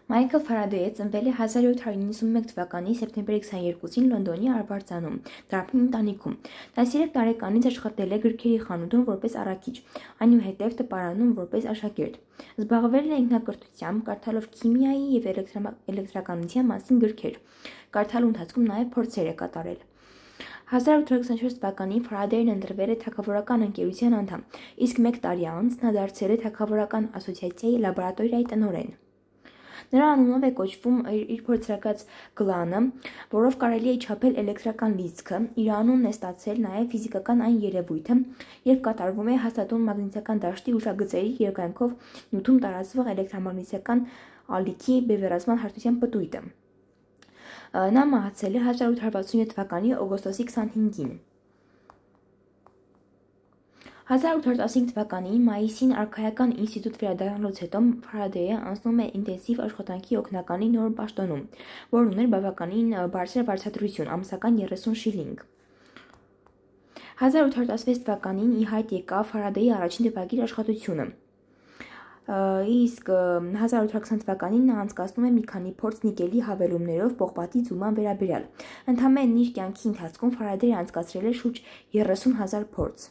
Մայքլ Ֆարադեյը ծնվել է 1791 թվականի սեպտեմբերի 22-ին Լոնդոնի Արվարձանում, Դարփնի ընտանիքում։ 13 տարեկանից աշխատել է գրքերի խանութում որպես առաքիչ, այնուհետև տպարանում որպես աշակերտ։ Զբաղվել է ինքնակրթությամբ, կարդալով քիմիայի և էլեկտրականության մասին գրքեր։ Կարդալու ընթացքում նաև փորձեր է կատարել։ 1824 թվականին Ֆարադեյն ընտրվել է թագավորական ընկերության անդամ, իսկ 1 տարի անց նա դարձել է թագավորական ասոցիացիայի լաբորատորիայի տնօրեն։ Նրա անունով է կոչվում իր փորձարկած գլանը, որով կարելի է չափել էլեկտրական լիցքը, իր անունն է ստացել նաև ֆիզիկական այն երևույթը, երբ կատարվում է հաստատուն մագնիսական դաշտի ուժագծերի երկայնքով նյութում տարածվող էլեկտրամագնիսական ալիքի բևեռացման հարթության պտույտը։ Նա մահացել է 1867 թվականի օգոստոսի 25-ին։ 1815 թվականի մայիսին արքայական ինստիտուտ վերադառնալուց հետո Ֆարադեյը անցնում է ինտենսիվ աշխատանքի օգնականի նոր պաշտոնում, որն ուներ բավականին բարձր վարձատրություն՝ ամսական 30 շիլինգ։ 1816 թվականին ի հայտ եկավ Ֆարադեյի առաջին դեպագիր աշխատությունը, իսկ 1820 թվականին նա անցկացնում է մի քանի փորձ նիկելի հավելումներով պողպատի ձուլման վերաբերյալ։ Ընդամենն իր կյանքի ընթացքում Ֆարադեյը անցկացրել է շուրջ 30,000 փորձ։